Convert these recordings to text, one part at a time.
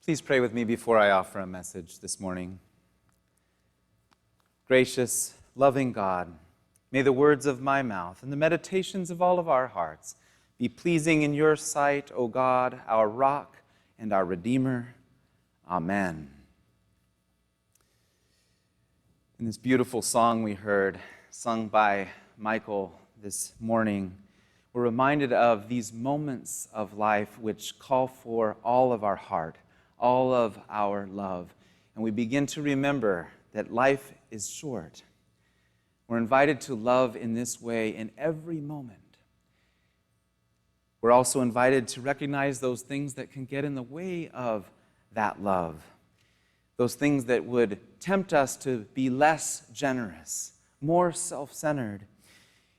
Please pray with me before I offer a message this morning. Gracious, loving God, may the words of my mouth and the meditations of all of our hearts be pleasing in your sight, O God, our rock and our Redeemer. Amen. In this beautiful song we heard, sung by Michael this morning, we're reminded of these moments of life which call for all of our heart, all of our love. And we begin to remember that life is short. We're invited to love in this way in every moment. We're also invited to recognize those things that can get in the way of that love, those things that would tempt us to be less generous, more self-centered.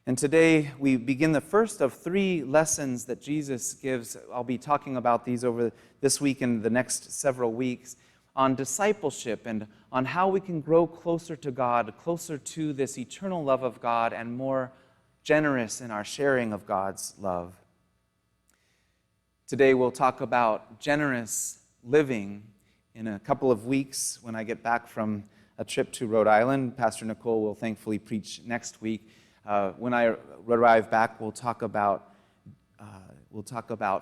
And today we begin the first of 3 lessons that Jesus gives. I'll be talking about these over this week and the next several weeks on discipleship and on how we can grow closer to God, closer to this eternal love of God, and more generous in our sharing of God's love. Today we'll talk about generous living. In a couple of weeks, when I get back from a trip to Rhode Island, Pastor Nicole will thankfully preach next week. When I arrive back, we'll talk about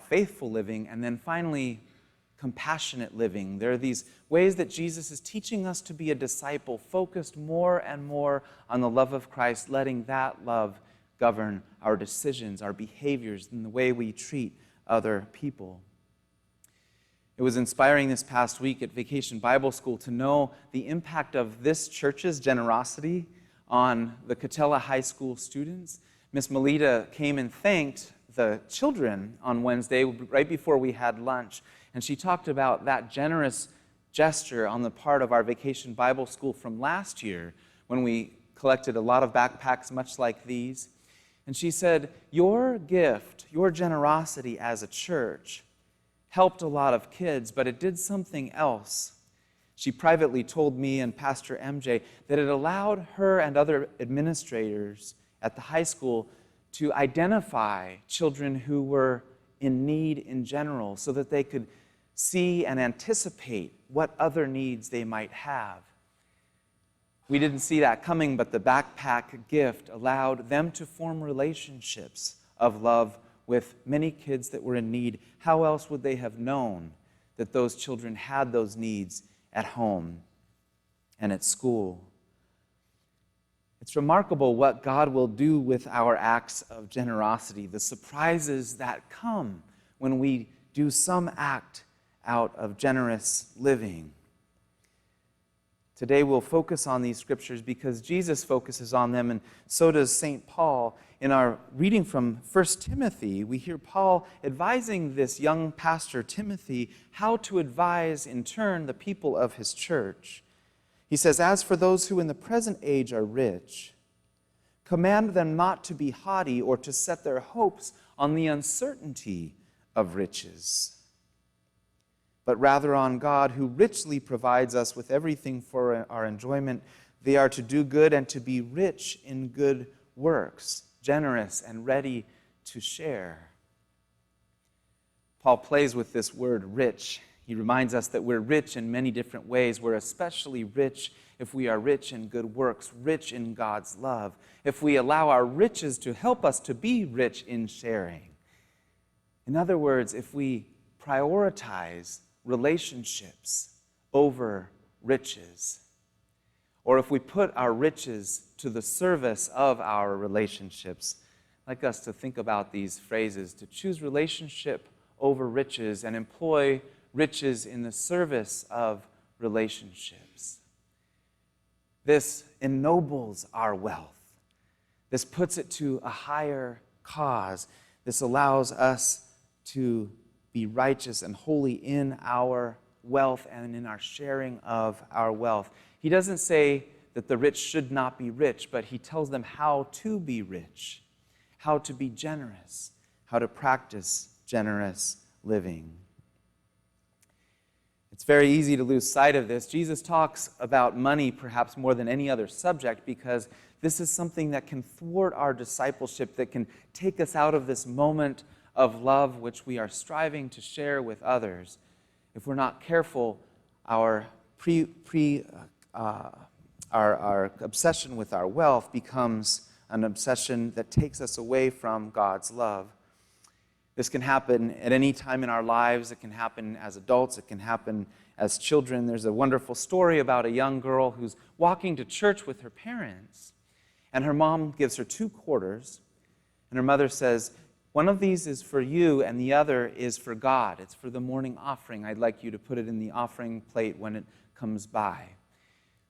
faithful living, and then finally, compassionate living. There are these ways that Jesus is teaching us to be a disciple, focused more and more on the love of Christ, letting that love govern our decisions, our behaviors, and the way we treat other people. It was inspiring this past week at Vacation Bible School to know the impact of this church's generosity on the Catella High School students. Miss Melita came and thanked the children on Wednesday, right before we had lunch, and she talked about that generous gesture on the part of our Vacation Bible School from last year when we collected a lot of backpacks much like these. And she said, your gift, your generosity as a church helped a lot of kids, but it did something else. She privately told me and Pastor MJ that it allowed her and other administrators at the high school to identify children who were in need in general so that they could see and anticipate what other needs they might have. We didn't see that coming, but the backpack gift allowed them to form relationships of love with many kids that were in need. How else would they have known that those children had those needs at home and at school? It's remarkable what God will do with our acts of generosity, the surprises that come when we do some act out of generous living. Today we'll focus on these scriptures because Jesus focuses on them, and so does St. Paul. In our reading from 1 Timothy, we hear Paul advising this young pastor, Timothy, how to advise in turn the people of his church. He says, "As for those who in the present age are rich, command them not to be haughty or to set their hopes on the uncertainty of riches, but rather on God, who richly provides us with everything for our enjoyment. They are to do good and to be rich in good works, generous and ready to share." Paul plays with this word rich. He reminds us that we're rich in many different ways. We're especially rich if we are rich in good works, rich in God's love, if we allow our riches to help us to be rich in sharing. In other words, if we prioritize relationships over riches, or if we put our riches to the service of our relationships. I'd like us to think about these phrases: to choose relationship over riches and employ riches in the service of relationships. This ennobles our wealth. This puts it to a higher cause. This allows us to be righteous and holy in our wealth and in our sharing of our wealth. He doesn't say that the rich should not be rich, but he tells them how to be rich, how to be generous, how to practice generous living. It's very easy to lose sight of this. Jesus talks about money perhaps more than any other subject because this is something that can thwart our discipleship, that can take us out of this moment of love which we are striving to share with others. if we're not careful, our our obsession with our wealth becomes an obsession that takes us away from God's love. This can happen at any time in our lives. It can happen as adults. It can happen as children. There's a wonderful story about a young girl who's walking to church with her parents, and her mom gives her 2 quarters, and her mother says, "One of these is for you, and the other is for God. It's for the morning offering. I'd like you to put it in the offering plate when it comes by."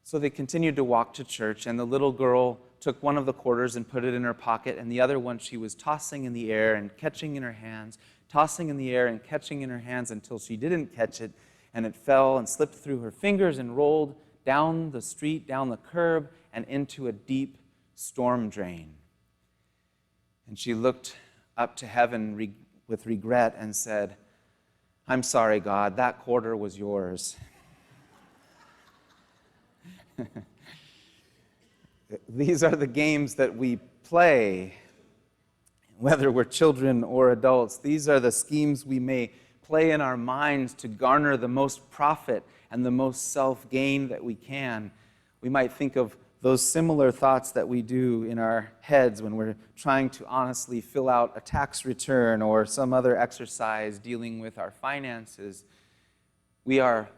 So they continued to walk to church, and the little girl took one of the quarters and put it in her pocket, and the other one she was tossing in the air and catching in her hands, tossing in the air and catching in her hands until she didn't catch it, and it fell and slipped through her fingers and rolled down the street, down the curb, and into a deep storm drain. And she looked up to heaven with regret and said, "I'm sorry, God, that quarter was yours." These are the games that we play, whether we're children or adults. These are the schemes we may play in our minds to garner the most profit and the most self-gain that we can. We might think of those similar thoughts that we do in our heads when we're trying to honestly fill out a tax return or some other exercise dealing with our finances. We are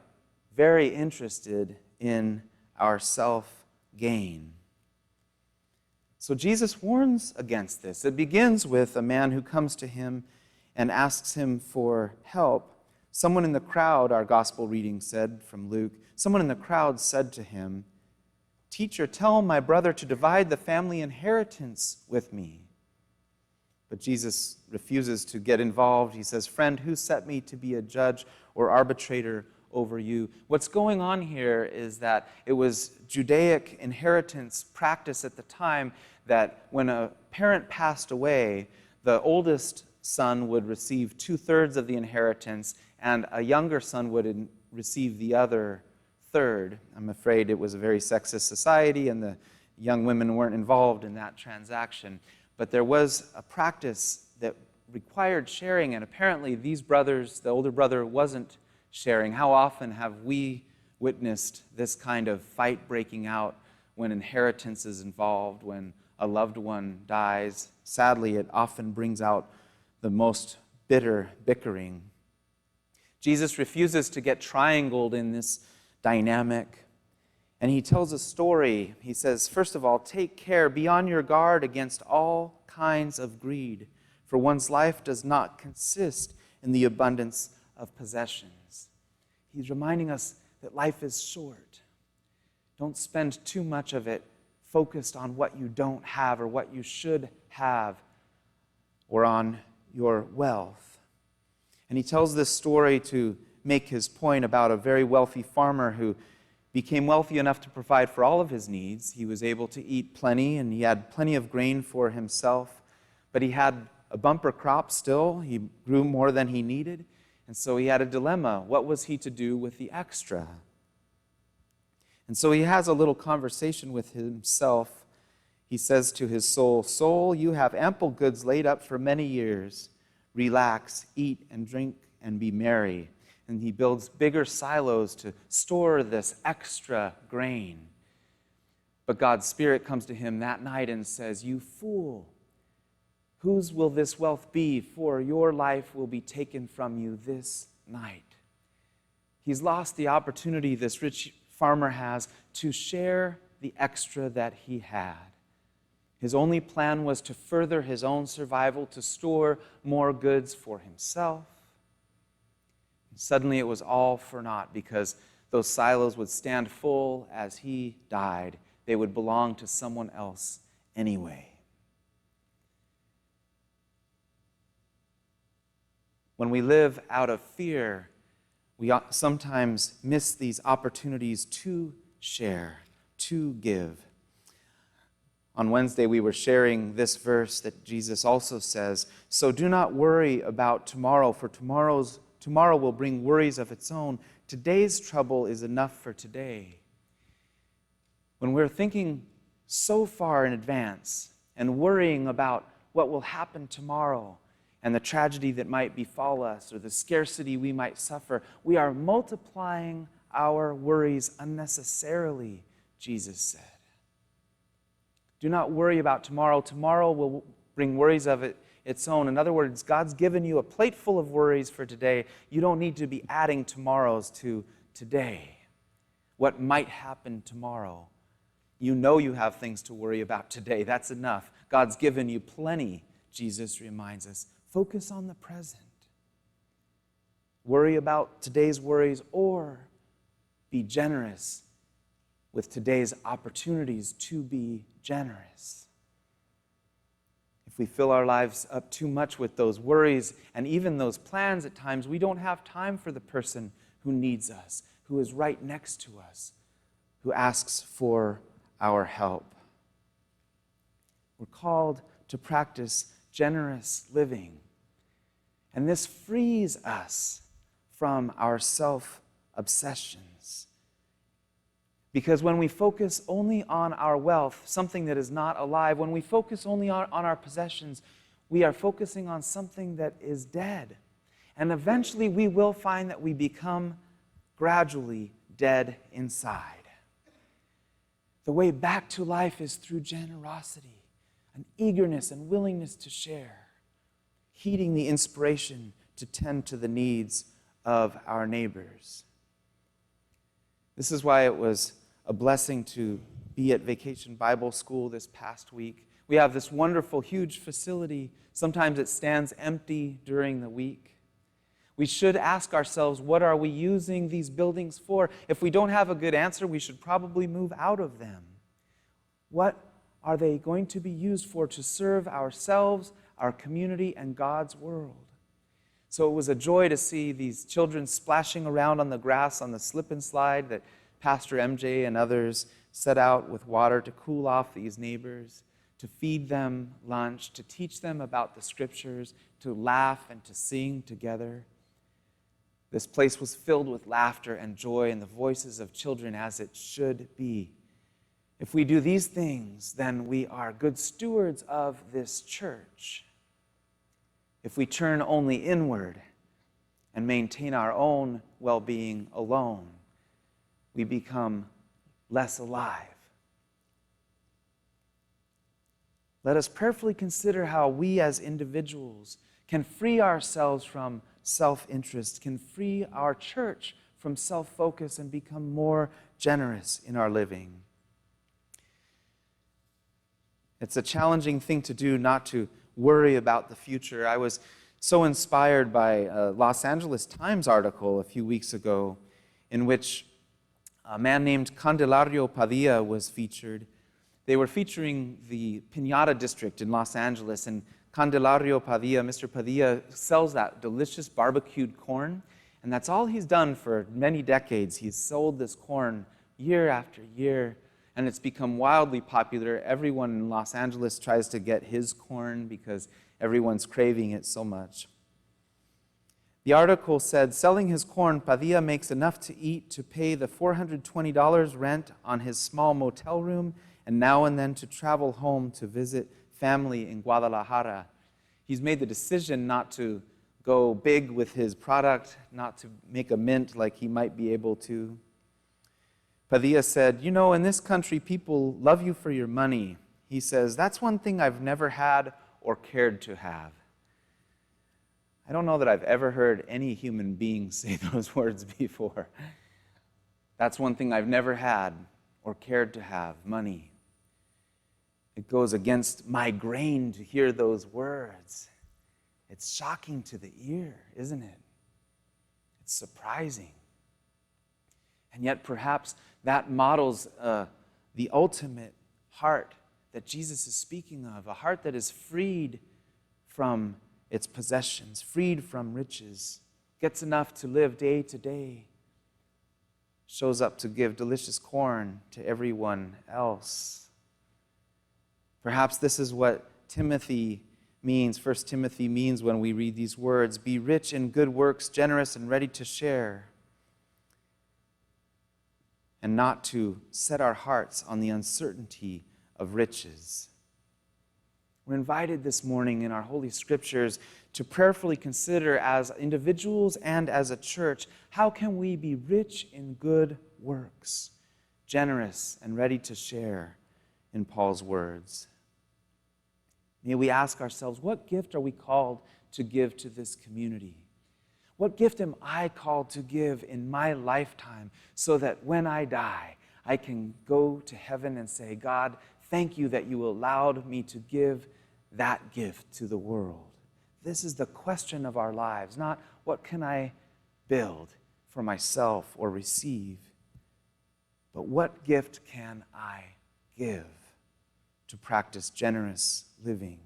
very interested in our self-gain. So Jesus warns against this. It begins with a man who comes to him and asks him for help. Someone in the crowd, our gospel reading said from Luke, someone in the crowd said to him, "Teacher, tell my brother to divide the family inheritance with me." But Jesus refuses to get involved. He says, "Friend, who set me to be a judge or arbitrator over you?" What's going on here is that it was Judaic inheritance practice at the time that when a parent passed away, the oldest son would receive 2/3 of the inheritance, and a younger son would receive the other third. I'm afraid it was a very sexist society, and the young women weren't involved in that transaction. But there was a practice that required sharing, and apparently these brothers, the older brother wasn't sharing. How often have we witnessed this kind of fight breaking out when inheritance is involved, when a loved one dies? Sadly, it often brings out the most bitter bickering. Jesus refuses to get triangled in this dynamic, and he tells a story. He says, first of all, take care, be on your guard against all kinds of greed, for one's life does not consist in the abundance of possessions. He's reminding us that life is short. Don't spend too much of it focused on what you don't have or what you should have or on your wealth. And he tells this story to make his point about a very wealthy farmer who became wealthy enough to provide for all of his needs. He was able to eat plenty, and he had plenty of grain for himself, but he had a bumper crop still. He grew more than he needed, and so he had a dilemma. What was he to do with the extra? And so he has a little conversation with himself. He says to his soul, "Soul, you have ample goods laid up for many years. Relax, eat and drink and be merry." And he builds bigger silos to store this extra grain. But God's Spirit comes to him that night and says, "You fool, whose will this wealth be? For your life will be taken from you this night." He's lost the opportunity this rich farmer has to share the extra that he had. His only plan was to further his own survival, to store more goods for himself. And suddenly it was all for naught, because those silos would stand full as he died. They would belong to someone else anyway. When we live out of fear, we sometimes miss these opportunities to share, to give. On Wednesday, we were sharing this verse that Jesus also says, "So do not worry about tomorrow, for tomorrow will bring worries of its own. Today's trouble is enough for today." When we're thinking so far in advance and worrying about what will happen tomorrow, and the tragedy that might befall us or the scarcity we might suffer, we are multiplying our worries unnecessarily, Jesus said. Do not worry about tomorrow. Tomorrow will bring worries of its own. In other words, God's given you a plate full of worries for today. You don't need to be adding tomorrows to today. What might happen tomorrow? You know you have things to worry about today. That's enough. God's given you plenty, Jesus reminds us. Focus on the present. Worry about today's worries, or be generous with today's opportunities to be generous. If we fill our lives up too much with those worries and even those plans at times, we don't have time for the person who needs us, who is right next to us, who asks for our help. We're called to practice generous living. And this frees us from our self-obsessions. Because when we focus only on our wealth, something that is not alive, when we focus only on our possessions, we are focusing on something that is dead. And eventually we will find that we become gradually dead inside. The way back to life is through generosity, an eagerness and willingness to share, heeding the inspiration to tend to the needs of our neighbors. This is why it was a blessing to be at Vacation Bible School this past week. We have this wonderful, huge facility. Sometimes it stands empty during the week. We should ask ourselves, what are we using these buildings for? If we don't have a good answer, we should probably move out of them. What are they going to be used for to serve ourselves, our community, and God's world? So it was a joy to see these children splashing around on the grass on the slip and slide that Pastor MJ and others set out with water to cool off these neighbors, to feed them lunch, to teach them about the scriptures, to laugh and to sing together. This place was filled with laughter and joy and the voices of children, as it should be. If we do these things, then we are good stewards of this church. If we turn only inward and maintain our own well-being alone, we become less alive. Let us prayerfully consider how we as individuals can free ourselves from self-interest, can free our church from self-focus, and become more generous in our living. It's a challenging thing to do, not to worry about the future. I was so inspired by a Los Angeles Times article a few weeks ago in which a man named Candelario Padilla was featured. They were featuring the Piñata district in Los Angeles, and Candelario Padilla, Mr. Padilla, sells that delicious barbecued corn, and that's all he's done for many decades. He's sold this corn year after year, and it's become wildly popular. Everyone in Los Angeles tries to get his corn because everyone's craving it so much. The article said, selling his corn, Padilla makes enough to eat to pay the $420 rent on his small motel room, and now and then to travel home to visit family in Guadalajara. He's made the decision not to go big with his product, not to make a mint like he might be able to. Padilla said, you know, in this country, people love you for your money. He says, that's one thing I've never had or cared to have. I don't know that I've ever heard any human being say those words before. That's one thing I've never had or cared to have, money. It goes against my grain to hear those words. It's shocking to the ear, isn't it? It's surprising. And yet perhaps that models the ultimate heart that Jesus is speaking of, a heart that is freed from its possessions, freed from riches, gets enough to live day to day, shows up to give delicious corn to everyone else. Perhaps this is what Timothy means, 1 Timothy means when we read these words, be rich in good works, generous and ready to share, and not to set our hearts on the uncertainty of riches. We're invited this morning in our Holy Scriptures to prayerfully consider as individuals and as a church, how can we be rich in good works, generous and ready to share, in Paul's words. May we ask ourselves, what gift are we called to give to this community? What gift am I called to give in my lifetime so that when I die, I can go to heaven and say, God, thank you that you allowed me to give that gift to the world. This is the question of our lives, not what can I build for myself or receive, but what gift can I give to practice generous living?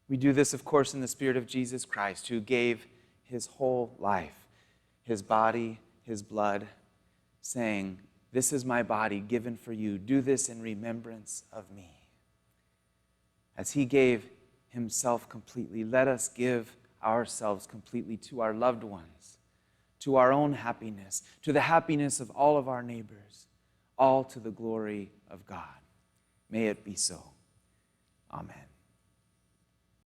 We do this, of course, in the Spirit of Jesus Christ, who gave his whole life, his body, his blood, saying, this is my body given for you. Do this in remembrance of me. As he gave himself completely, let us give ourselves completely to our loved ones, to our own happiness, to the happiness of all of our neighbors, all to the glory of God. May it be so. Amen.